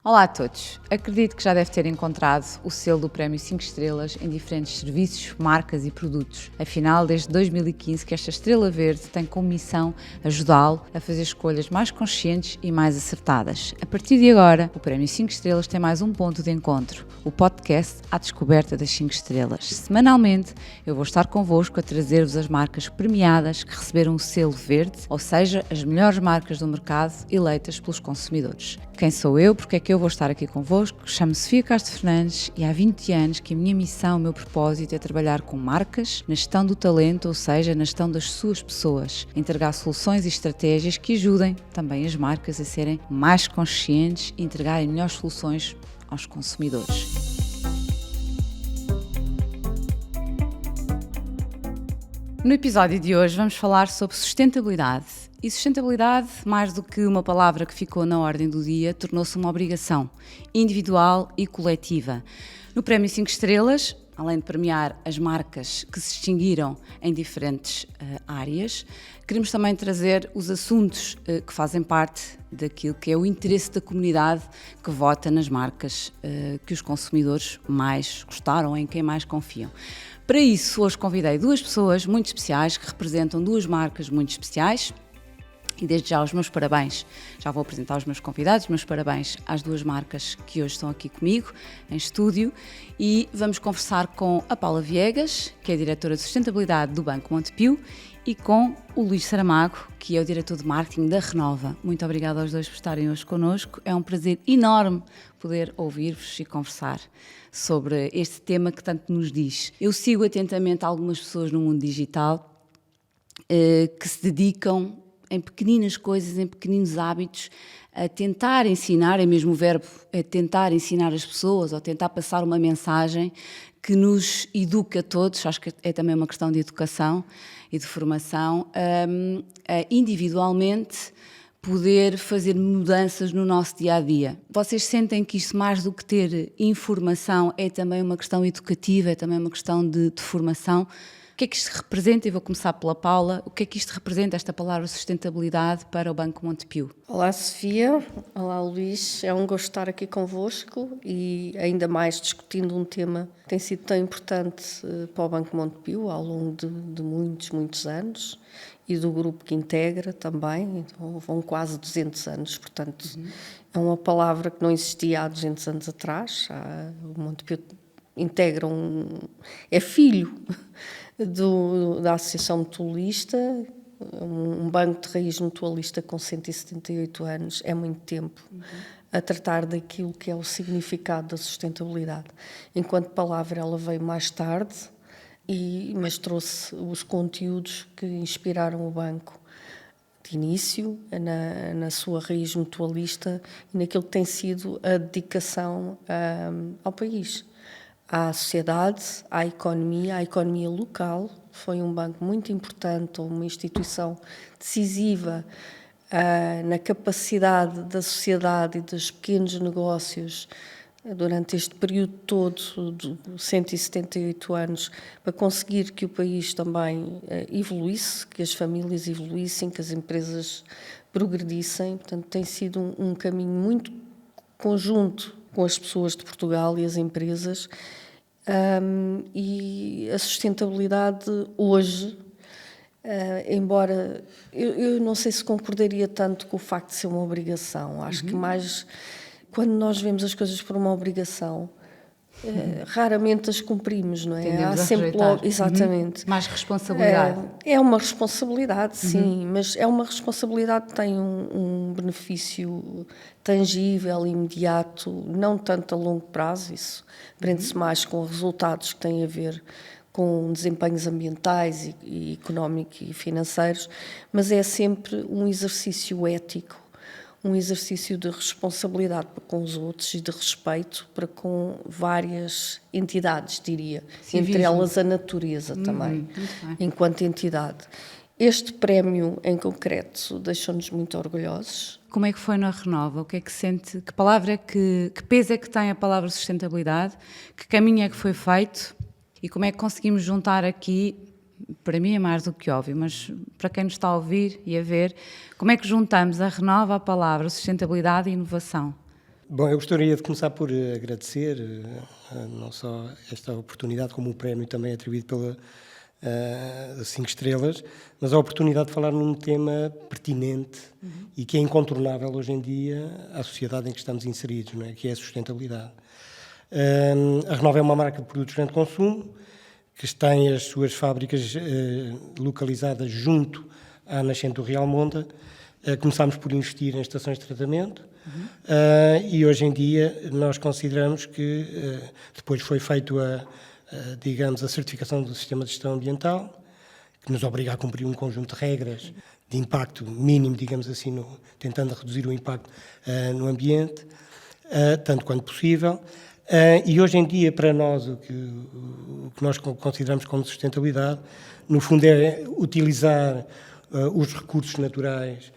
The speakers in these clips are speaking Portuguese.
Olá a todos! Acredito que já deve ter encontrado o selo do Prémio 5 Estrelas em diferentes serviços, marcas e produtos. Afinal, desde 2015 que esta Estrela Verde tem como missão ajudá-lo a fazer escolhas mais conscientes e mais acertadas. A partir de agora, o Prémio 5 Estrelas tem mais um ponto de encontro, o podcast À Descoberta das 5 Estrelas. Semanalmente, eu vou estar convosco a trazer-vos as marcas premiadas que receberam o selo verde, ou seja, as melhores marcas do mercado eleitas pelos consumidores. Quem sou eu? Porque é que eu vou estar aqui convosco? Chamo-me Sofia Castro Fernandes e há 20 anos que a minha missão, o meu propósito é trabalhar com marcas na gestão do talento, ou seja, na gestão das suas pessoas, entregar soluções e estratégias que ajudem também as marcas a serem mais conscientes e entregarem melhores soluções aos consumidores. No episódio de hoje vamos falar sobre sustentabilidade. E sustentabilidade, mais do que uma palavra que ficou na ordem do dia, tornou-se uma obrigação individual e coletiva. No Prémio 5 Estrelas, além de premiar as marcas que se distinguiram em diferentes áreas, queremos também trazer os assuntos que fazem parte daquilo que é o interesse da comunidade que vota nas marcas que os consumidores mais gostaram, em quem mais confiam. Para isso, hoje convidei duas pessoas muito especiais que representam duas marcas muito especiais. E desde já os meus parabéns, já vou apresentar os meus convidados, meus parabéns às duas marcas que hoje estão aqui comigo em estúdio e vamos conversar com a Paula Viegas, que é a diretora de sustentabilidade do Banco Montepio, e com o Luís Saramago, que é o diretor de marketing da Renova. Muito obrigada aos dois por estarem hoje connosco, é um prazer enorme poder ouvir-vos e conversar sobre este tema que tanto nos diz. Eu sigo atentamente algumas pessoas no mundo digital que se dedicam em pequeninas coisas, em pequeninos hábitos, a tentar ensinar, é mesmo o verbo, é tentar ensinar as pessoas ou tentar passar uma mensagem que nos educa a todos, acho que é também uma questão de educação e de formação, a individualmente poder fazer mudanças no nosso dia-a-dia. Vocês sentem que isto, mais do que ter informação, é também uma questão educativa, é também uma questão de formação? O que é que isto representa? E vou começar pela Paula. O que é que isto representa, esta palavra sustentabilidade, para o Banco Montepio? Olá, Sofia. Olá, Luís. É um gosto estar aqui convosco e ainda mais discutindo um tema que tem sido tão importante para o Banco Montepio ao longo de muitos anos e do grupo que integra também. Então, vão quase 200 anos, portanto, é uma palavra que não existia há 200 anos atrás. O Montepio integra é filho da Associação Mutualista, um banco de raiz mutualista com 178 anos, é muito tempo a tratar daquilo que é o significado da sustentabilidade. Enquanto palavra ela veio mais tarde, mas trouxe os conteúdos que inspiraram o banco de início, na sua raiz mutualista e naquilo que tem sido a dedicação ao país, à sociedade, à economia local. Foi um banco muito importante, uma instituição decisiva na capacidade da sociedade e dos pequenos negócios durante este período todo de 178 anos, para conseguir que o país também evoluísse, que as famílias evoluíssem, que as empresas progredissem. Portanto, tem sido um caminho muito conjunto com as pessoas de Portugal e as empresas, e a sustentabilidade hoje, embora eu não sei se concordaria tanto com o facto de ser uma obrigação, acho que mais quando nós vemos as coisas por uma obrigação, raramente as cumprimos, não é? Tendemos a rejeitar. Exatamente. Mais responsabilidade. É uma responsabilidade, sim, mas é uma responsabilidade que tem um benefício tangível, imediato, não tanto a longo prazo. Isso prende-se mais com resultados que têm a ver com desempenhos ambientais e económicos e financeiros, mas é sempre um exercício ético, um exercício de responsabilidade para com os outros e de respeito para com várias entidades, diria, entre elas a natureza também, enquanto entidade. Este prémio em concreto deixou-nos muito orgulhosos. Como é que foi na Renova? O que é que sente? Que palavra que peso é que tem a palavra sustentabilidade? Que caminho é que foi feito? E como é que conseguimos juntar aqui, para mim é mais do que óbvio, mas para quem nos está a ouvir e a ver, como é que juntamos a Renova à palavra sustentabilidade e inovação? Bom, eu gostaria de começar por agradecer não só esta oportunidade, como o prémio também atribuído pela 5 estrelas, mas a oportunidade de falar num tema pertinente e que é incontornável hoje em dia à sociedade em que estamos inseridos, não é? Que é a sustentabilidade. A Renova é uma marca de produtos de grande consumo, que tem as suas fábricas localizadas junto à nascente do Real Monte. Começámos por investir em estações de tratamento e hoje em dia nós consideramos que depois foi feito digamos, a certificação do sistema de gestão ambiental, que nos obriga a cumprir um conjunto de regras de impacto mínimo, digamos assim, tentando reduzir o impacto no ambiente, tanto quanto possível. E hoje em dia, para nós, o que nós consideramos como sustentabilidade, no fundo é utilizar os recursos naturais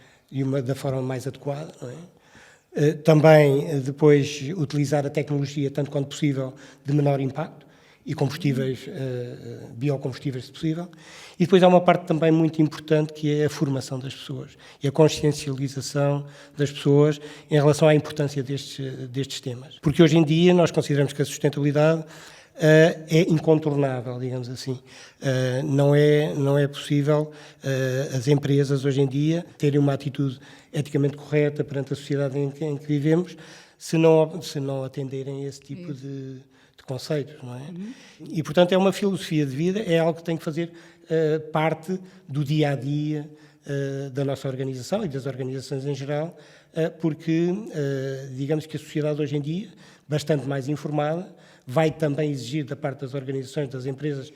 da forma mais adequada, não é? Também, depois, utilizar a tecnologia, tanto quanto possível, de menor impacto, e combustíveis, biocombustíveis, se possível. E depois há uma parte também muito importante, que é a formação das pessoas e a consciencialização das pessoas em relação à importância destes temas. Porque hoje em dia nós consideramos que a sustentabilidade é incontornável, digamos assim. Não é possível as empresas hoje em dia terem uma atitude eticamente correta perante a sociedade em que vivemos, se não atenderem a esse tipo de conceitos, não é? E, portanto, é uma filosofia de vida, é algo que tem que fazer parte do dia-a-dia da nossa organização e das organizações em geral, porque, digamos que a sociedade hoje em dia, bastante mais informada, vai também exigir da parte das organizações, das empresas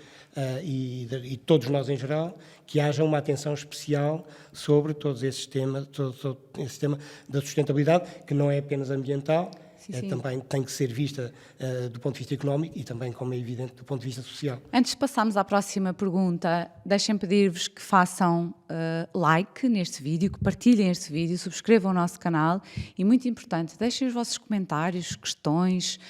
e todos nós em geral, que haja uma atenção especial sobre todos esses temas, todo esse tema da sustentabilidade, que não é apenas ambiental, também tem que ser vista do ponto de vista económico e também, como é evidente, do ponto de vista social. Antes de passarmos à próxima pergunta, deixem pedir-vos que façam like neste vídeo, que partilhem este vídeo, subscrevam o nosso canal e, muito importante, deixem os vossos comentários, questões,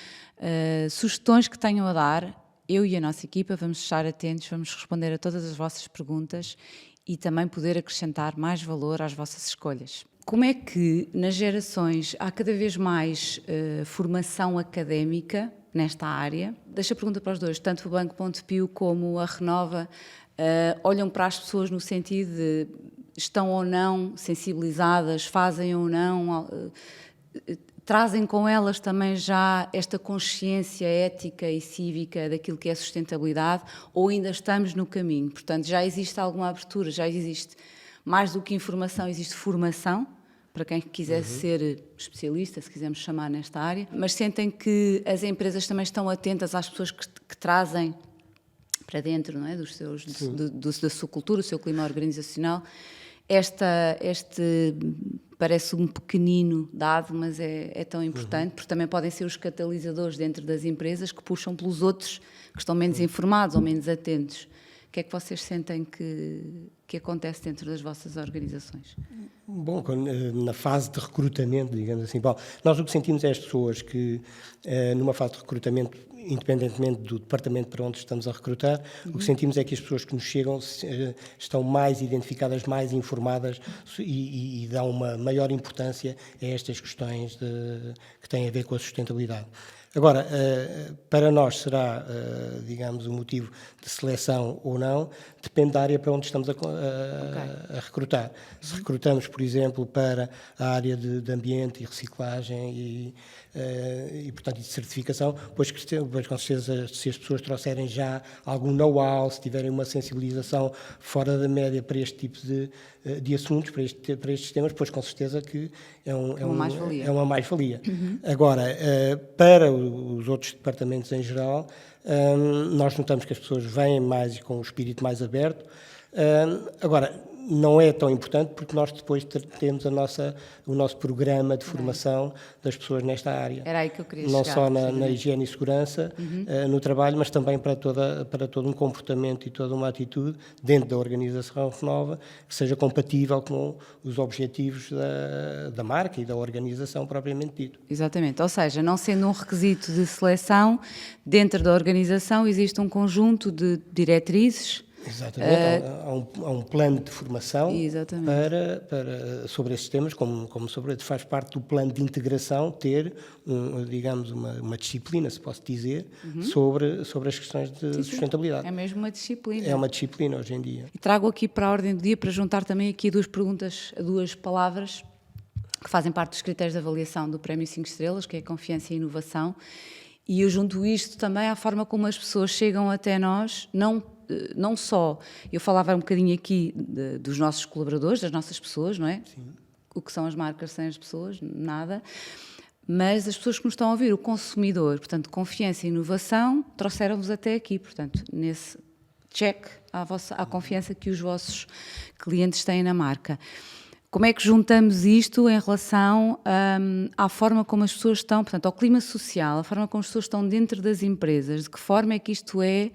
sugestões que tenham a dar. Eu e a nossa equipa vamos estar atentos, vamos responder a todas as vossas perguntas e também poder acrescentar mais valor às vossas escolhas. Como é que nas gerações há cada vez mais formação académica nesta área? Deixo a pergunta para os dois, tanto o Banco Montepio como a Renova olham para as pessoas no sentido de estão ou não sensibilizadas, fazem ou não, trazem com elas também já esta consciência ética e cívica daquilo que é sustentabilidade, ou ainda estamos no caminho? Portanto, já existe alguma abertura, já existe mais do que informação, existe formação para quem quiser ser especialista, se quisermos chamar nesta área, mas sentem que as empresas também estão atentas às pessoas que trazem para dentro, não é, da sua cultura, do seu clima organizacional. Este parece um pequenino dado, mas é tão importante, porque também podem ser os catalisadores dentro das empresas que puxam pelos outros que estão menos informados ou menos atentos. O que é que vocês sentem que acontece dentro das vossas organizações? Bom, na fase de recrutamento, digamos assim, bom, nós o que sentimos é as pessoas que, numa fase de recrutamento, independentemente do departamento para onde estamos a recrutar, o que sentimos é que as pessoas que nos chegam estão mais identificadas, mais informadas e dão uma maior importância a estas questões que têm a ver com a sustentabilidade. Agora, para nós será, digamos, um motivo de seleção ou não, depende da área para onde estamos a recrutar. Se recrutamos, por exemplo, para a área de ambiente e reciclagem e portanto, de certificação, pois com certeza, se as pessoas trouxerem já algum know-how, se tiverem uma sensibilização fora da média para este tipo de assuntos, para estes temas, pois com certeza que é uma mais-valia. Agora, para os outros departamentos em geral, nós notamos que as pessoas vêm mais com o espírito mais aberto. Agora, não é tão importante porque nós depois temos o nosso programa de formação das pessoas nesta área. Era aí que eu queria não chegar. Só na higiene e segurança, no trabalho, mas também para todo um comportamento e toda uma atitude dentro da organização Renova que seja compatível com os objetivos da marca e da organização propriamente dito. Exatamente, ou seja, não sendo um requisito de seleção, dentro da organização existe um conjunto de diretrizes Exatamente, há um plano de formação sobre esses temas, como sobre faz parte do plano de integração ter, digamos, uma disciplina, se posso dizer, sobre as questões de sustentabilidade. É mesmo uma disciplina. É uma disciplina hoje em dia. E trago aqui para a ordem do dia para juntar também aqui duas palavras que fazem parte dos critérios de avaliação do Prémio 5 Estrelas, que é a confiança e a inovação. E eu junto isto também à forma como as pessoas chegam até nós, não só, eu falava um bocadinho aqui dos nossos colaboradores, das nossas pessoas, não é? Sim. O que são as marcas sem as pessoas? Nada. Mas as pessoas que nos estão a ouvir, o consumidor, portanto, confiança e inovação, trouxeram-vos até aqui, portanto, nesse check à confiança que os vossos clientes têm na marca. Como é que juntamos isto em relação à forma como as pessoas estão, portanto, ao clima social, a forma como as pessoas estão dentro das empresas, de que forma é que isto é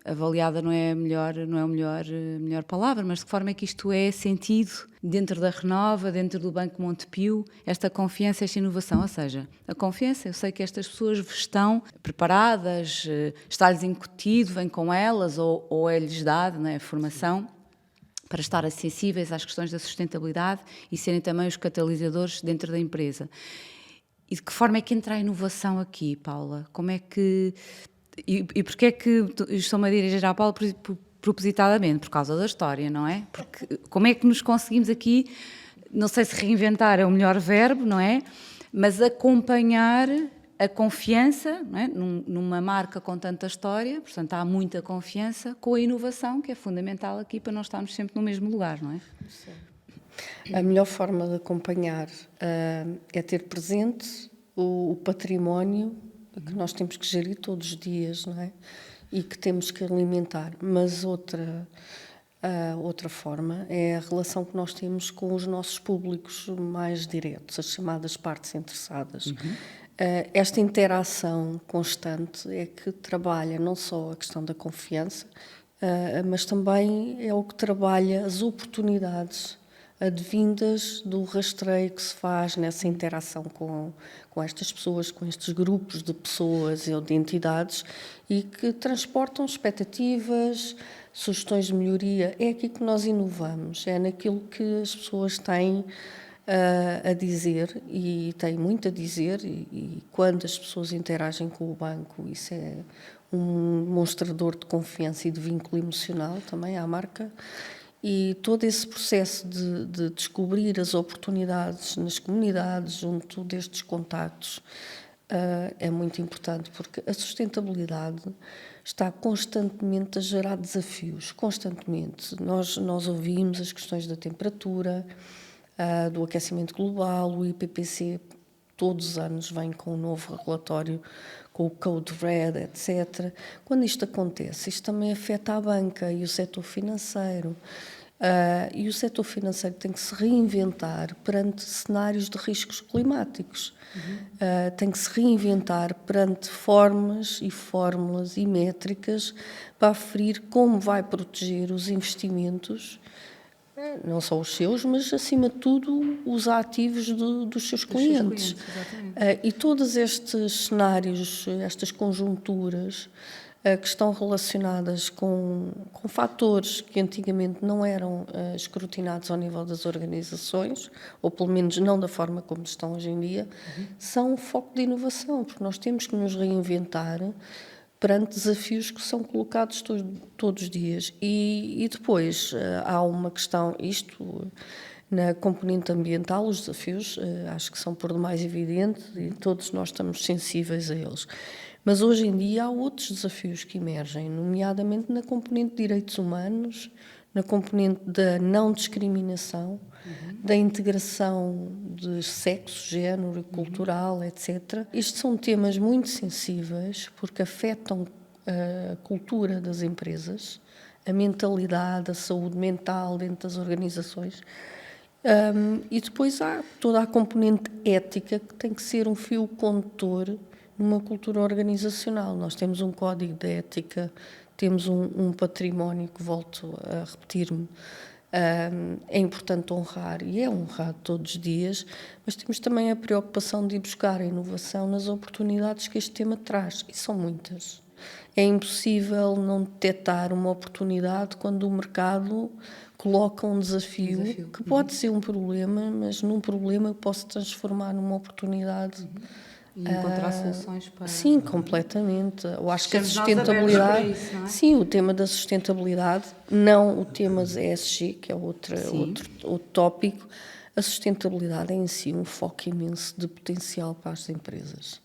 avaliada, não é a melhor palavra, mas de que forma é que isto é sentido dentro da Renova, dentro do Banco Montepio, esta confiança, esta inovação, ou seja, a confiança, eu sei que estas pessoas estão preparadas, está-lhes incutido, vem com elas ou é-lhes dado, não é, a formação, para estar acessíveis às questões da sustentabilidade e serem também os catalisadores dentro da empresa. E de que forma é que entra a inovação aqui, Paula? Como é que... E porquê é que estou-me a dirigir à Paula propositadamente? Por causa da história, não é? Porque como é que nos conseguimos aqui, não sei se reinventar é o melhor verbo, não é? Mas acompanhar a confiança, não é? Numa marca com tanta história, portanto há muita confiança, com a inovação, que é fundamental aqui para não estarmos sempre no mesmo lugar, não é? Sim. A melhor forma de acompanhar é ter presente o património que nós temos que gerir todos os dias, não é? E que temos que alimentar. Mas outra forma é a relação que nós temos com os nossos públicos mais diretos, as chamadas partes interessadas. Esta interação constante é que trabalha não só a questão da confiança, mas também é o que trabalha as oportunidades advindas do rastreio que se faz nessa interação com estas pessoas, com estes grupos de pessoas ou de entidades e que transportam expectativas, sugestões de melhoria. É aqui que nós inovamos, é naquilo que as pessoas têm a dizer e têm muito a dizer e quando as pessoas interagem com o banco, isso é um demonstrador de confiança e de vínculo emocional também à marca. E todo esse processo de descobrir as oportunidades nas comunidades, junto destes contactos, é muito importante, porque a sustentabilidade está constantemente a gerar desafios, constantemente. Nós ouvimos as questões da temperatura, do aquecimento global, o IPCC todos os anos vem com um novo relatório, com o Code Red, etc. Quando isto acontece, isto também afeta a banca e o setor financeiro. E o setor financeiro tem que se reinventar perante cenários de riscos climáticos. Tem que se reinventar perante formas e fórmulas e métricas para aferir como vai proteger os investimentos, não só os seus, mas acima de tudo os ativos dos seus clientes. E todos estes cenários, estas conjunturas que estão relacionadas com fatores que antigamente não eram escrutinados ao nível das organizações, ou pelo menos não da forma como estão hoje em dia, são um foco de inovação, porque nós temos que nos reinventar perante desafios que são colocados todos os dias. E depois há uma questão, isto na componente ambiental, os desafios acho que são por demais evidentes e todos nós estamos sensíveis a eles. Mas hoje em dia há outros desafios que emergem, nomeadamente na componente de direitos humanos, na componente da não discriminação, da integração de sexo, género, cultural, etc. Estes são temas muito sensíveis porque afetam a cultura das empresas, a mentalidade, a saúde mental dentro das organizações. E depois há toda a componente ética que tem que ser um fio condutor numa cultura organizacional. Nós temos um código de ética, temos um património que, volto a repetir-me, é importante honrar e é honrado todos os dias, mas temos também a preocupação de ir buscar a inovação nas oportunidades que este tema traz, e são muitas. É impossível não detectar uma oportunidade quando o mercado coloca um desafio que pode ser um problema, mas num problema eu posso transformar numa oportunidade. E encontrar soluções para... Sim, completamente. Eu acho que a Estamos nós abertos sustentabilidade... para isso, não é? Sim, o tema da sustentabilidade, não o tema ESG, que é outro tópico. A sustentabilidade é em si um foco imenso de potencial para as empresas.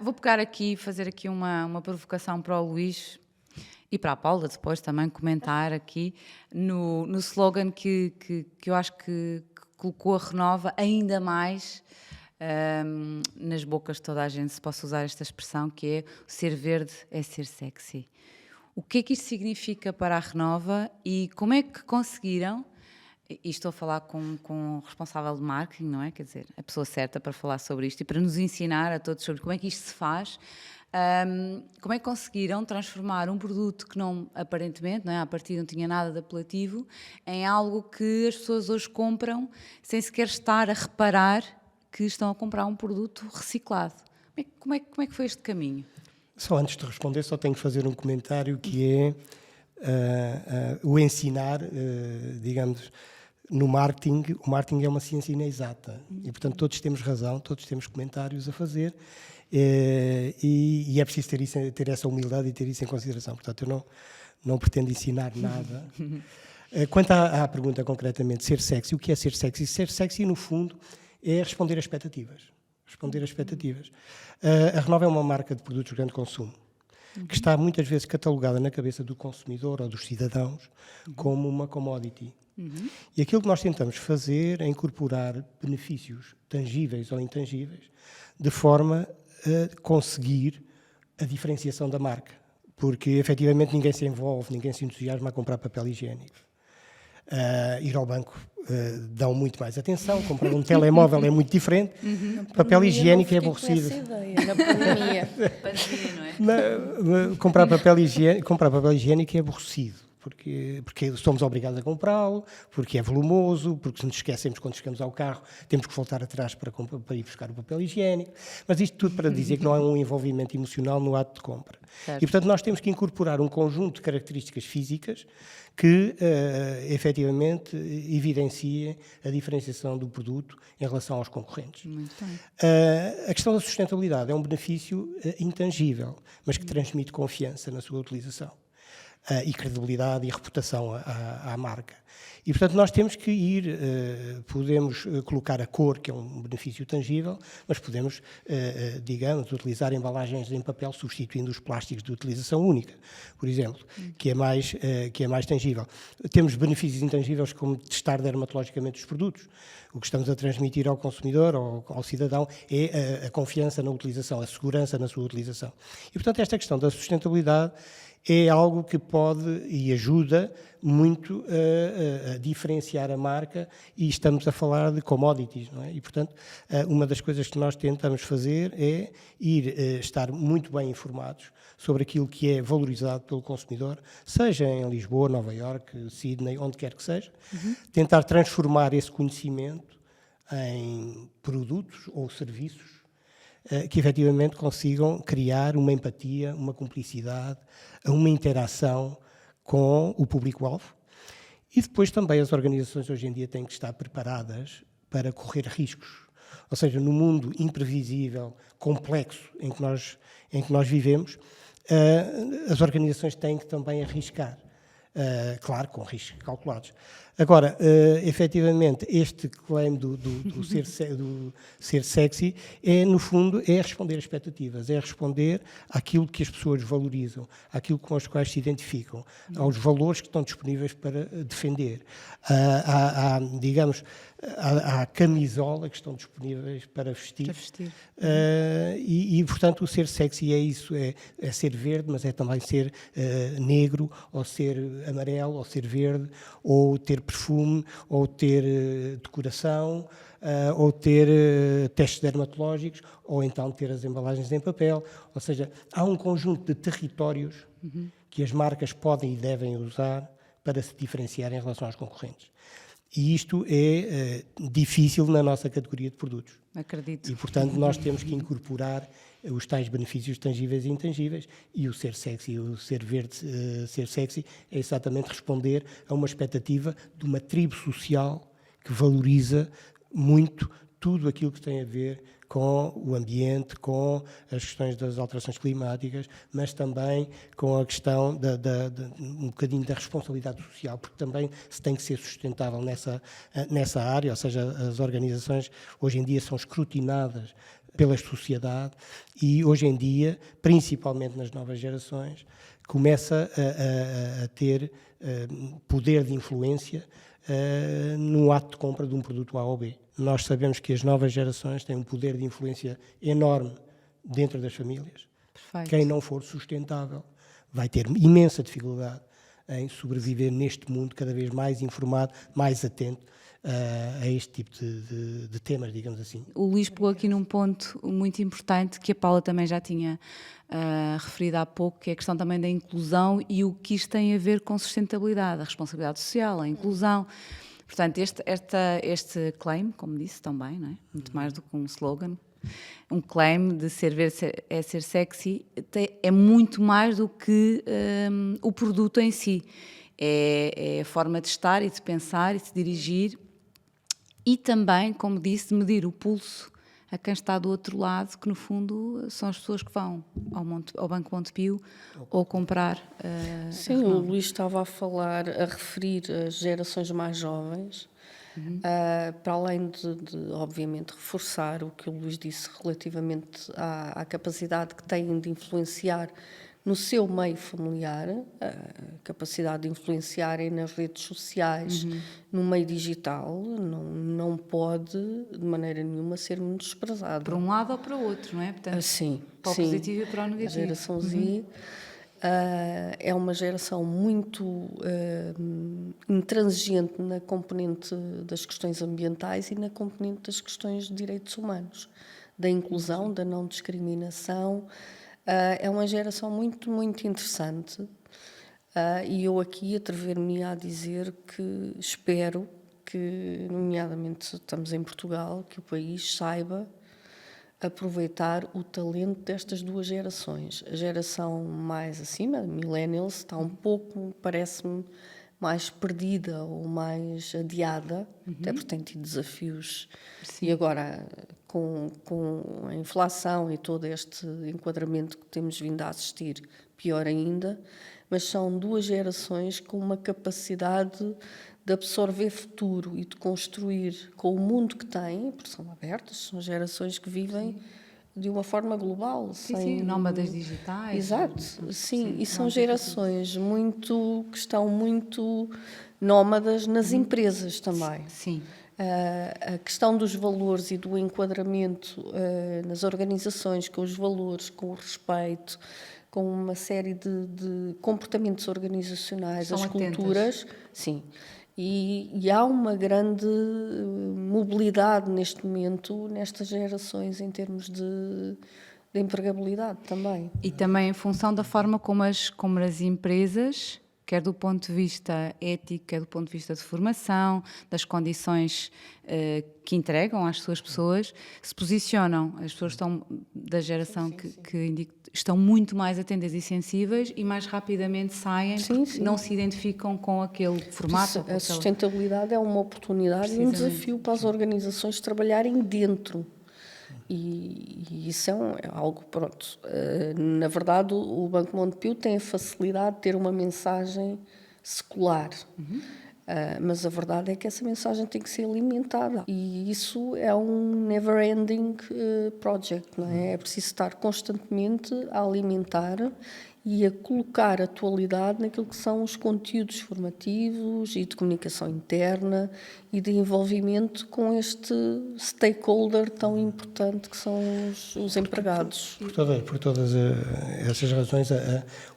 Vou pegar aqui, fazer aqui uma provocação para o Luís e para a Paula depois também comentar aqui no slogan que eu acho que colocou a Renova ainda mais nas bocas de toda a gente, se posso usar esta expressão, que é ser verde é ser sexy. O que é que isto significa para a Renova e como é que conseguiram, e estou a falar com o responsável de marketing, não é? Quer dizer, a pessoa certa para falar sobre isto e para nos ensinar a todos sobre como é que isto se faz, como é que conseguiram transformar um produto que não, aparentemente, não é? À partida não tinha nada de apelativo, em algo que as pessoas hoje compram sem sequer estar a reparar que estão a comprar um produto reciclado. Como é que foi este caminho? Só antes de responder, só tenho que fazer um comentário que é o ensinar, digamos, no marketing. O marketing é uma ciência inexata e, portanto, todos temos razão, todos temos comentários a fazer e é preciso ter essa humildade e ter isso em consideração. Portanto, eu não pretendo ensinar nada. Quanto à pergunta concretamente, ser sexy, o que é ser sexy? Ser sexy, no fundo, é responder a expectativas. A Renova é uma marca de produtos de grande consumo, que está muitas vezes catalogada na cabeça do consumidor ou dos cidadãos como uma commodity. E aquilo que nós tentamos fazer é incorporar benefícios tangíveis ou intangíveis de forma a conseguir a diferenciação da marca. Porque, efetivamente, ninguém se envolve, ninguém se entusiasma a comprar papel higiênico. Ir ao banco dão muito mais atenção, comprar um telemóvel é muito diferente, papel higiênico é aborrecido. Na pandemia. Não é? Comprar papel higiênico é aborrecido. Porque somos obrigados a comprá-lo, porque é volumoso, porque se nos esquecemos quando chegamos ao carro, temos que voltar atrás para ir buscar o papel higiênico. Mas isto tudo para dizer que não há um envolvimento emocional no ato de compra. Certo. E, portanto, nós temos que incorporar um conjunto de características físicas que, efetivamente, evidenciem a diferenciação do produto em relação aos concorrentes. Muito bem. A questão da sustentabilidade é um benefício intangível, mas que transmite confiança na sua utilização. E credibilidade e reputação à marca. E, portanto, nós temos que podemos colocar a cor, que é um benefício tangível, mas podemos, digamos, utilizar embalagens em papel substituindo os plásticos de utilização única, por exemplo, que é mais tangível. Temos benefícios intangíveis como testar dermatologicamente os produtos. O que estamos a transmitir ao consumidor ou ao cidadão é a confiança na utilização, a segurança na sua utilização. E, portanto, esta questão da sustentabilidade é algo que pode e ajuda muito a diferenciar a marca, e estamos a falar de commodities, não é? E, portanto, uma das coisas que nós tentamos fazer é estar muito bem informados sobre aquilo que é valorizado pelo consumidor, seja em Lisboa, Nova Iorque, Sydney, onde quer que seja, tentar transformar esse conhecimento em produtos ou serviços que efetivamente consigam criar uma empatia, uma cumplicidade, uma interação com o público-alvo. E depois também as organizações hoje em dia têm que estar preparadas para correr riscos. Ou seja, no mundo imprevisível, complexo em que nós vivemos, as organizações têm que também arriscar. Claro, com riscos calculados. Agora, efetivamente, este claim do ser sexy no fundo, é responder a expectativas, é responder àquilo que as pessoas valorizam, àquilo com os quais se identificam, aos valores que estão disponíveis para defender, digamos, à camisola que estão disponíveis para vestir. E, portanto, o ser sexy é isso, é ser verde, mas é também ser negro, ou ser amarelo, ou ser verde, ou ter perfume, ou ter decoração, ou ter testes dermatológicos, ou então ter as embalagens em papel. Ou seja, há um conjunto de territórios que as marcas podem e devem usar para se diferenciar em relação aos concorrentes. E isto é difícil na nossa categoria de produtos. Acredito. E, portanto, nós temos que incorporar os tais benefícios tangíveis e intangíveis, e o ser sexy, o ser verde, ser sexy, é exatamente responder a uma expectativa de uma tribo social que valoriza muito tudo aquilo que tem a ver com o ambiente, com as questões das alterações climáticas, mas também com a questão um bocadinho da responsabilidade social, porque também se tem que ser sustentável nessa área, ou seja, as organizações hoje em dia são escrutinadas pela sociedade e hoje em dia, principalmente nas novas gerações, começa a ter poder de influência no ato de compra de um produto A ou B. Nós sabemos que as novas gerações têm um poder de influência enorme dentro das famílias. Perfeito. Quem não for sustentável vai ter imensa dificuldade em sobreviver neste mundo cada vez mais informado, mais atento a este tipo de temas, digamos assim. O Luís pegou aqui num ponto muito importante que a Paula também já tinha referido há pouco, que é a questão também da inclusão e o que isto tem a ver com sustentabilidade, a responsabilidade social, a inclusão. Portanto, este claim, como disse também, não é? Muito mais do que um slogan, um claim de ser sexy, é muito mais do que o produto em si. É a forma de estar e de pensar e de se dirigir e também, como disse, de medir o pulso a quem está do outro lado, que no fundo são as pessoas que vão ao Banco Montepio ou comprar. Sim, o Luís estava a referir as gerações mais jovens, para além de, obviamente, reforçar o que o Luís disse relativamente à capacidade que têm de influenciar no seu meio familiar, a capacidade de influenciarem nas redes sociais, no meio digital, não pode, de maneira nenhuma, ser menosprezada. Para um lado ou para o outro, não é? Portanto, sim, para o positivo e para o negativo. A geração Z é uma geração muito intransigente na componente das questões ambientais e na componente das questões de direitos humanos, da inclusão, da não discriminação. É uma geração muito, muito interessante e eu aqui atrever-me a dizer que espero que, nomeadamente estamos em Portugal, que o país saiba aproveitar o talento destas duas gerações. A geração mais acima, millennials, está um pouco, parece-me, mais perdida ou mais adiada, até porque tem tido desafios. Sim. E agora, com a inflação e todo este enquadramento que temos vindo a assistir, pior ainda, mas são duas gerações com uma capacidade de absorver futuro e de construir com o mundo que têm, porque são abertas, são gerações que vivem de uma forma global. Sim, nómadas digitais. Exato, sim, e são gerações que estão muito nómadas nas empresas também. Sim. A questão dos valores e do enquadramento nas organizações, com os valores, com o respeito, com uma série de comportamentos organizacionais, são as atentas. Culturas, sim. E há uma grande mobilidade neste momento nestas gerações em termos de empregabilidade também. E também em função da forma como as empresas, quer do ponto de vista ético, quer do ponto de vista de formação, das condições que entregam às suas pessoas, se posicionam. As pessoas estão da geração que indico, estão muito mais atentas e sensíveis e mais rapidamente saem porque não se identificam com aquele formato. A sustentabilidade é uma oportunidade e um desafio para as organizações trabalharem dentro. E isso é algo, pronto. Na verdade, o Banco Montepio tem a facilidade de ter uma mensagem secular. Mas a verdade é que essa mensagem tem que ser alimentada. E isso é um never-ending project, não é? É preciso estar constantemente a alimentar e a colocar atualidade naquilo que são os conteúdos formativos e de comunicação interna e de envolvimento com este stakeholder tão importante que são os empregados. Por todas essas razões,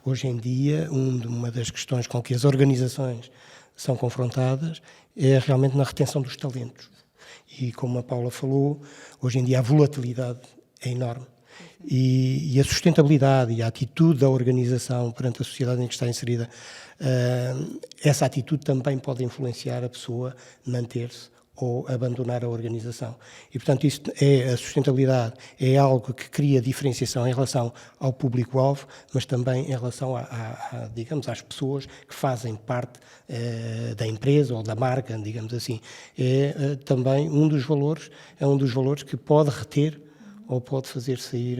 hoje em dia, uma das questões com que as organizações são confrontadas é realmente na retenção dos talentos. E como a Paula falou, hoje em dia a volatilidade é enorme. E a sustentabilidade e a atitude da organização perante a sociedade em que está inserida, essa atitude também pode influenciar a pessoa a manter-se ou abandonar a organização. E, portanto, a sustentabilidade é algo que cria diferenciação em relação ao público-alvo, mas também em relação digamos, às pessoas que fazem parte da empresa ou da marca, digamos assim. É também um dos valores que pode reter ou pode fazer sair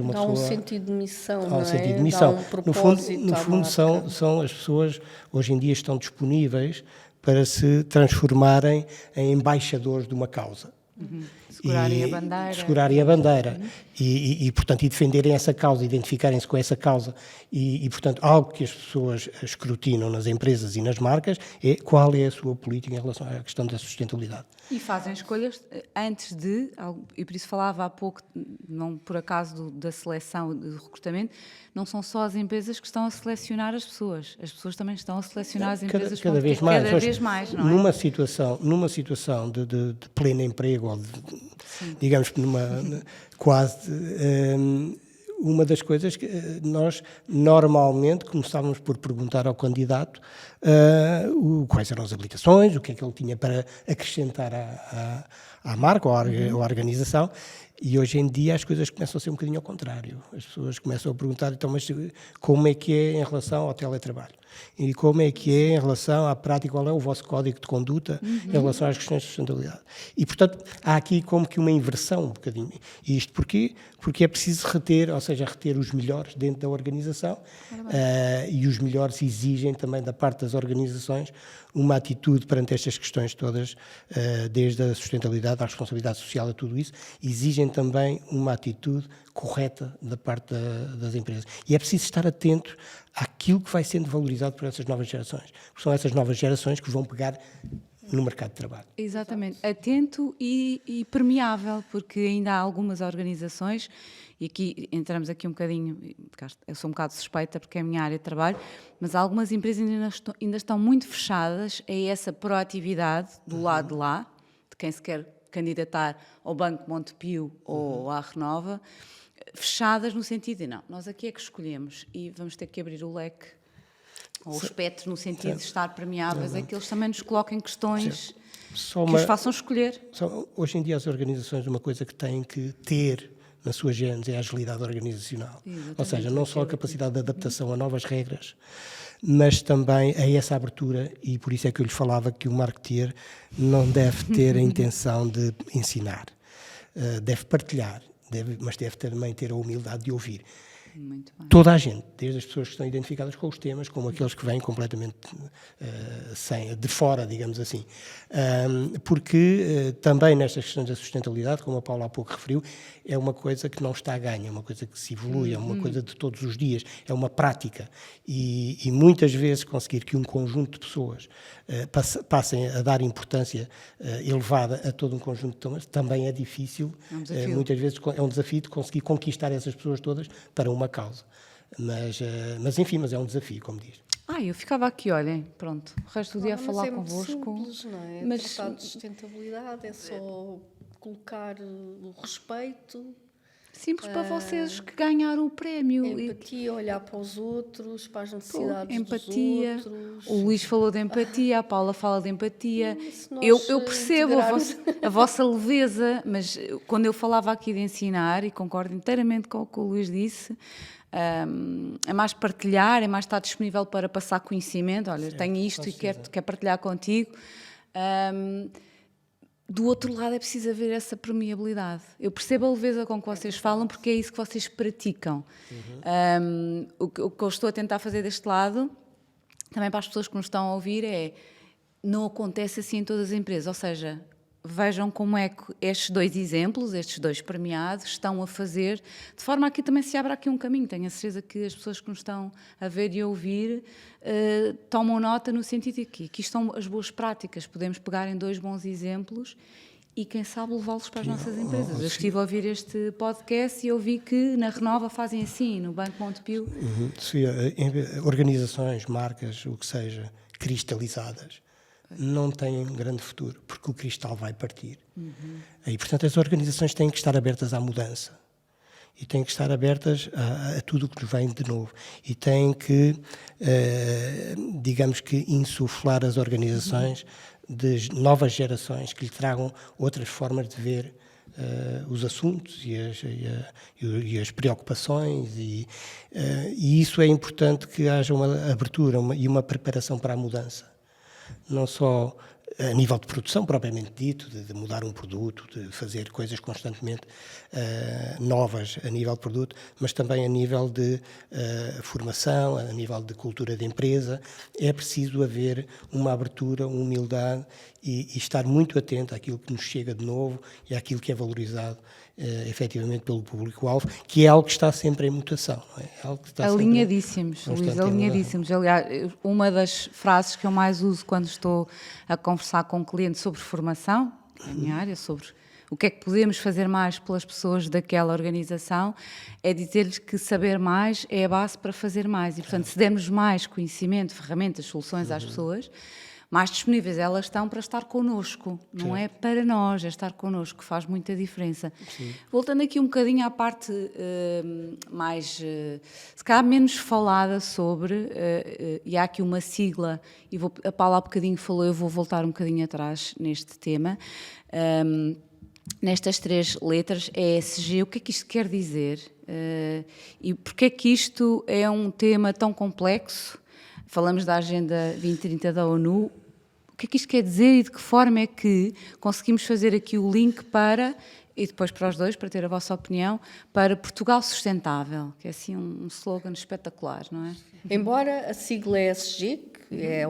uma dá pessoa... um sentido de missão, Há um não sentido é? de missão. Dá um propósito no fundo são as pessoas, hoje em dia estão disponíveis para se transformarem em embaixadores de uma causa. Segurarem a bandeira. E, portanto, e defenderem essa causa, identificarem-se com essa causa. Portanto, algo que as pessoas escrutinam nas empresas e nas marcas é qual é a sua política em relação à questão da sustentabilidade. E fazem escolhas antes de, e por isso falava há pouco, não por acaso da seleção, de recrutamento, não são só as empresas que estão a selecionar as pessoas também estão a selecionar as empresas cada vez mais. Cada vez mais, não é? Numa situação de pleno emprego, ou digamos que quase... uma das coisas que nós normalmente começávamos por perguntar ao candidato quais eram as habilitações, o que é que ele tinha para acrescentar à marca ou à organização, e hoje em dia as coisas começam a ser um bocadinho ao contrário. As pessoas começam a perguntar, então, mas como é que é em relação ao teletrabalho? E como é que é em relação à prática, qual é o vosso código de conduta em relação às questões de sustentabilidade? E, portanto, há aqui como que uma inversão um bocadinho. E isto porquê? Porque é preciso reter os melhores dentro da organização, e os melhores exigem também da parte das organizações uma atitude perante estas questões todas, desde a sustentabilidade à responsabilidade social, a tudo isso, exigem também uma atitude correta da parte das empresas. E é preciso estar atento àquilo que vai sendo valorizado por essas novas gerações, porque são essas novas gerações que vão pegar no mercado de trabalho. Exatamente, atento e permeável, porque ainda há algumas organizações, e aqui entramos aqui um bocadinho, porque eu sou um bocado suspeita porque é a minha área de trabalho, mas algumas empresas ainda estão muito fechadas a essa proatividade do lado de lá, de quem se quer candidatar ao Banco Montepio ou à Renova, fechadas no sentido de, não, nós aqui é que escolhemos e vamos ter que abrir o leque, ou o espectro, no sentido de estar permeáveis, é que eles também nos coloquem questões que os façam escolher. Hoje em dia as organizações, uma coisa que têm que ter na sua gênese é a agilidade organizacional. Exatamente. Ou seja, não só a capacidade de adaptação a novas regras, mas também a essa abertura, e por isso é que eu lhes falava que o marketeer não deve ter a intenção de ensinar. Deve partilhar, mas deve também ter a humildade de ouvir. Muito bem. Toda a gente, desde as pessoas que estão identificadas com os temas, como aqueles que vêm completamente de fora, digamos assim. Porque também nestas questões da sustentabilidade, como a Paula há pouco referiu, é uma coisa que não está a ganho, é uma coisa que se evolui, é uma coisa de todos os dias, é uma prática. E muitas vezes conseguir que um conjunto de pessoas passem a dar importância elevada a todo um conjunto de temas também é difícil. Muitas vezes é um desafio de conseguir conquistar essas pessoas todas para uma causa. Mas enfim, é um desafio, como diz. Eu ficava aqui, olhem, pronto, o resto do dia a falar muito convosco. Simples, não é? Mas tratar de sustentabilidade é só colocar o respeito, simples para vocês que ganharam o prémio. empatia, olhar para os outros, para as necessidades empatia. dos outros. O Luís falou de empatia, a Paula fala de empatia. Eu percebo a vossa leveza, mas quando eu falava aqui de ensinar, e concordo inteiramente com o que o Luís disse, é mais partilhar, é mais estar disponível para passar conhecimento. Olha, tenho isto e quero partilhar contigo. Do outro lado é preciso haver essa permeabilidade. Eu percebo a leveza com que vocês falam, porque é isso que vocês praticam. O que eu estou a tentar fazer deste lado, também para as pessoas que nos estão a ouvir, não acontece assim em todas as empresas. Ou seja, vejam como é que estes dois exemplos, estes dois premiados, estão a fazer, de forma a que também se abra aqui um caminho. Tenho a certeza que as pessoas que nos estão a ver e a ouvir tomam nota no sentido de que aqui estão as boas práticas. Podemos pegar em dois bons exemplos e, quem sabe, levá-los para as nossas empresas. Eu estive a ouvir este podcast e ouvi que na Renova fazem assim, no Banco Montepio. Organizações, marcas, o que seja, cristalizadas, não têm um grande futuro, porque o cristal vai partir. E, portanto, as organizações têm que estar abertas à mudança. e têm que estar abertas a tudo o que vem de novo e têm que, digamos que, insuflar as organizações de novas gerações que lhe tragam outras formas de ver os assuntos e as preocupações e isso é importante, que haja uma abertura e uma preparação para a mudança, não só a nível de produção propriamente dito, de mudar um produto, de fazer coisas constantemente novas a nível de produto, mas também a nível de formação, a nível de cultura de empresa. É preciso haver uma abertura, uma humildade e estar muito atento àquilo que nos chega de novo e àquilo que é valorizado efetivamente pelo público-alvo, que é algo que está sempre em mutação. Não é? É algo que está Alinhadíssimos, Luís, alinhadíssimos. Aliás, uma das frases que eu mais uso quando estou a conversar com clientes sobre formação, na minha área, sobre o que é que podemos fazer mais pelas pessoas daquela organização, é dizer-lhes que saber mais é a base para fazer mais. E, portanto, se dermos mais conhecimento, ferramentas, soluções às pessoas, mais disponíveis elas estão para estar connosco, não é para nós, é estar connosco, que faz muita diferença. Sim. Voltando aqui um bocadinho à parte mais, se calhar menos falada sobre, e há aqui uma sigla, e a Paula há bocadinho falou, eu vou voltar um bocadinho atrás neste tema, nestas 3 letras, ESG, o que é que isto quer dizer? E porque é que isto é um tema tão complexo? Falamos da Agenda 2030 da ONU. O que é que isto quer dizer e de que forma é que conseguimos fazer aqui o link para, e depois para os dois, para ter a vossa opinião, para Portugal Sustentável, que é assim um slogan espetacular, não é? Embora a sigla ESG, que é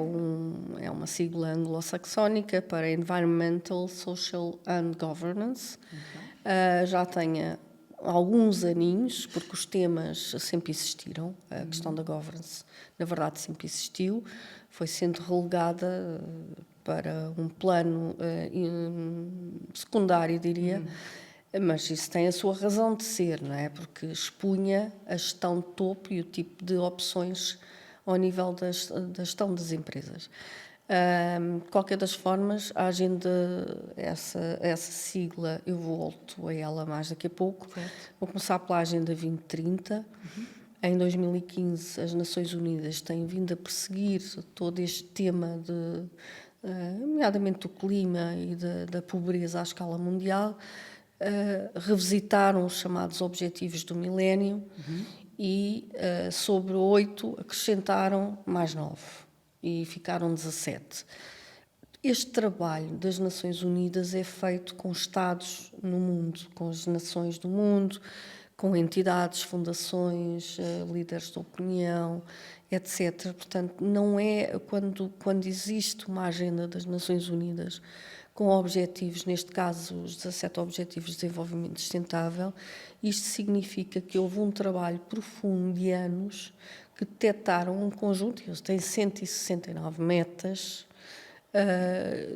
uma sigla anglo-saxónica para Environmental, Social and Governance, já tenha alguns aninhos, porque os temas sempre existiram, a questão da governance, na verdade, sempre existiu, foi sendo relegada para um plano secundário, diria, mas isso tem a sua razão de ser, não é? Porque expunha a gestão de topo e o tipo de opções ao nível da gestão das empresas. De qualquer das formas, a agenda, essa sigla, eu volto a ela mais daqui a pouco. Certo. Vou começar pela Agenda 2030. Em 2015, as Nações Unidas têm vindo a perseguir todo este tema, nomeadamente do clima e da pobreza à escala mundial. Revisitaram os chamados Objetivos do Milénio e sobre 8 acrescentaram mais 9 e ficaram 17. Este trabalho das Nações Unidas é feito com Estados no mundo, com as nações do mundo, com entidades, fundações, líderes de opinião, etc. Portanto, não é quando existe uma agenda das Nações Unidas com objetivos, neste caso os 17 Objetivos de Desenvolvimento Sustentável, isto significa que houve um trabalho profundo de anos que detectaram um conjunto, eles têm 169 metas,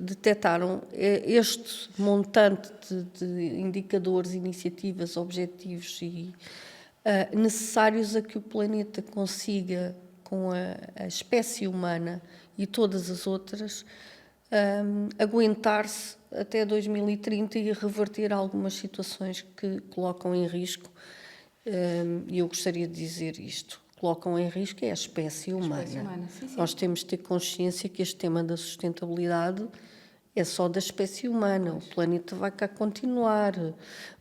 detectaram este montante de indicadores, iniciativas, objetivos e necessários a que o planeta consiga, com a espécie humana e todas as outras, aguentar-se até 2030 e reverter algumas situações que colocam em risco, e eu gostaria de dizer isto, colocam em risco é a espécie humana. Sim. Nós temos de ter consciência que este tema da sustentabilidade é só da espécie humana. O planeta vai cá continuar.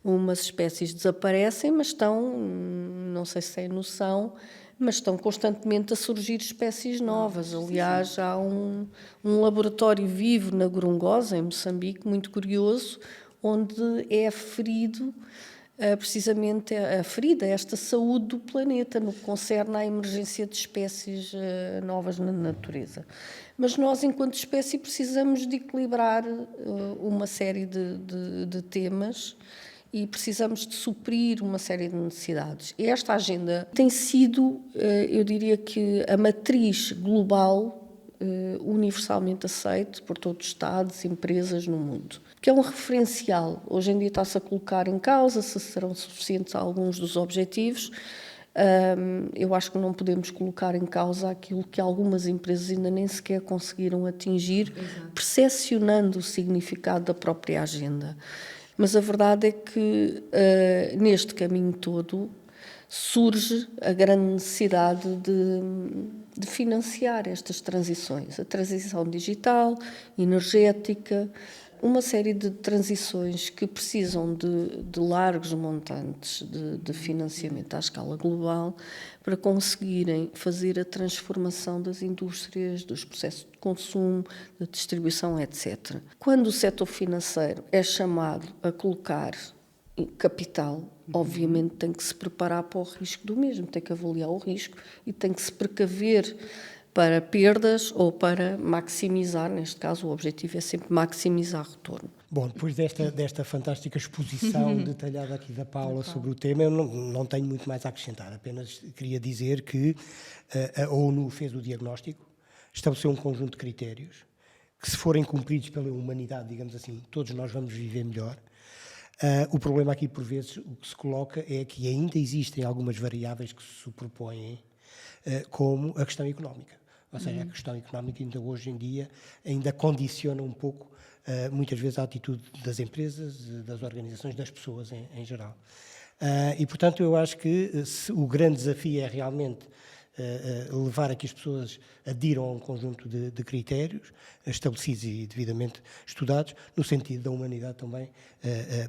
Umas espécies desaparecem, mas estão, não sei se é noção, mas estão constantemente a surgir espécies novas. Aliás, há um laboratório vivo na Gorongosa, em Moçambique, muito curioso, onde é aferido precisamente esta saúde do planeta, no que concerne à emergência de espécies novas na natureza. Mas nós, enquanto espécie, precisamos de equilibrar uma série de temas e precisamos de suprir uma série de necessidades. E esta agenda tem sido, eu diria que, a matriz global universalmente aceite por todos os Estados e empresas no mundo, que é um referencial. Hoje em dia está-se a colocar em causa se serão suficientes alguns dos objetivos. Eu acho que não podemos colocar em causa aquilo que algumas empresas ainda nem sequer conseguiram atingir, percepcionando o significado da própria agenda. Mas a verdade é que neste caminho todo surge a grande necessidade de financiar estas transições, a transição digital, energética, uma série de transições que precisam de largos montantes de financiamento à escala global para conseguirem fazer a transformação das indústrias, dos processos de consumo, de distribuição, etc. Quando o setor financeiro é chamado a colocar capital, obviamente tem que se preparar para o risco do mesmo, tem que avaliar o risco e tem que se precaver para perdas ou para maximizar, neste caso o objetivo é sempre maximizar retorno. Bom, depois desta fantástica exposição detalhada aqui da Paula sobre o tema, eu não tenho muito mais a acrescentar, apenas queria dizer que a ONU fez o diagnóstico, estabeleceu um conjunto de critérios, que se forem cumpridos pela humanidade, digamos assim, todos nós vamos viver melhor. O problema aqui, por vezes, o que se coloca é que ainda existem algumas variáveis que se superpõem, como a questão económica. Ou seja, a questão económica ainda hoje em dia ainda condiciona um pouco, muitas vezes, a atitude das empresas, das organizações, das pessoas em geral. E, portanto, eu acho que o grande desafio é realmente levar a que as pessoas adiram a um conjunto de critérios estabelecidos e devidamente estudados, no sentido da humanidade também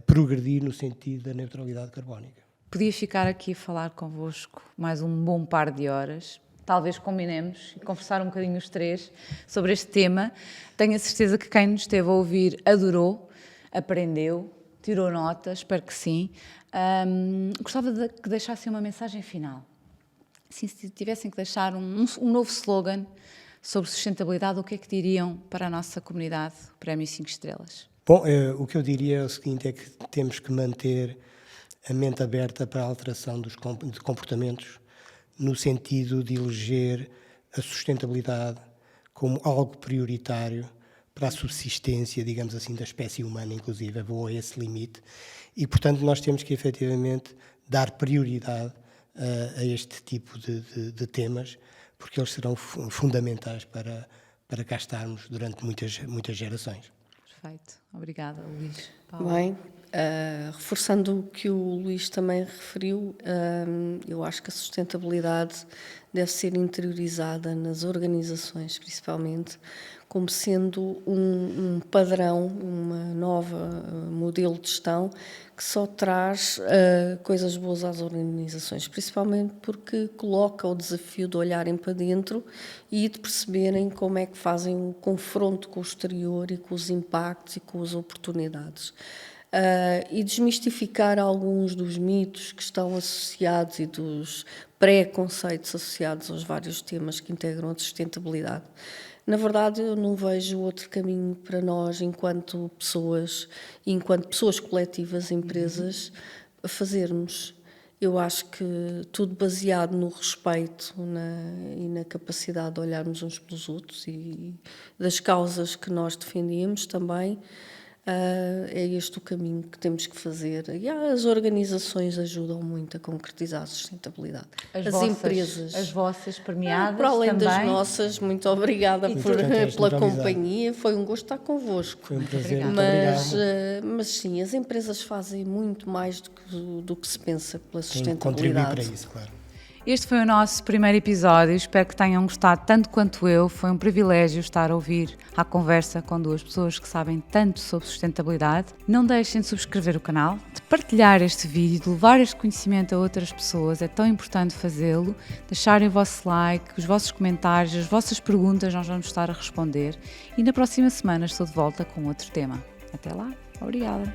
progredir no sentido da neutralidade carbónica. Podia ficar aqui a falar convosco mais um bom par de horas. Talvez combinemos e conversar um bocadinho os três sobre este tema. Tenho a certeza que quem nos esteve a ouvir adorou, aprendeu, tirou nota, espero que sim. Gostava que deixassem uma mensagem final. Assim, se tivessem que deixar um novo slogan sobre sustentabilidade, o que é que diriam para a nossa comunidade Prémio 5 Estrelas? Bom, o que eu diria é o seguinte, é que temos que manter a mente aberta para a alteração de comportamentos, no sentido de eleger a sustentabilidade como algo prioritário para a subsistência, digamos assim, da espécie humana, inclusive, vou a esse limite. E, portanto, nós temos que, efetivamente, dar prioridade a este tipo de temas, porque eles serão fundamentais para cá estarmos durante muitas gerações. Perfeito. Obrigada, Luís. Paula. Bem, reforçando o que o Luís também referiu, eu acho que a sustentabilidade deve ser interiorizada nas organizações, principalmente, como sendo um padrão, uma nova modelo de gestão que só traz coisas boas às organizações, principalmente porque coloca o desafio de olharem para dentro e de perceberem como é que fazem um confronto com o exterior e com os impactos e com as oportunidades. E desmistificar alguns dos mitos que estão associados e dos pré-conceitos associados aos vários temas que integram a sustentabilidade. Na verdade, eu não vejo outro caminho para nós, enquanto pessoas coletivas, empresas, a fazermos. Eu acho que tudo baseado no respeito e na capacidade de olharmos uns pelos outros e das causas que nós defendemos também. É este o caminho que temos que fazer. E as organizações ajudam muito a concretizar a sustentabilidade. Empresas. As vossas premiadas para além também. Das nossas, muito obrigada pela companhia. Foi um gosto estar convosco. Foi um prazer. Mas sim, as empresas fazem muito mais do que se pensa pela sustentabilidade. Contribuir para isso, claro. Este foi o nosso primeiro episódio, espero que tenham gostado tanto quanto eu. Foi um privilégio estar a ouvir a conversa com duas pessoas que sabem tanto sobre sustentabilidade. Não deixem de subscrever o canal, de partilhar este vídeo, de levar este conhecimento a outras pessoas, é tão importante fazê-lo. Deixarem o vosso like, os vossos comentários, as vossas perguntas, nós vamos estar a responder. E na próxima semana estou de volta com outro tema. Até lá, obrigada!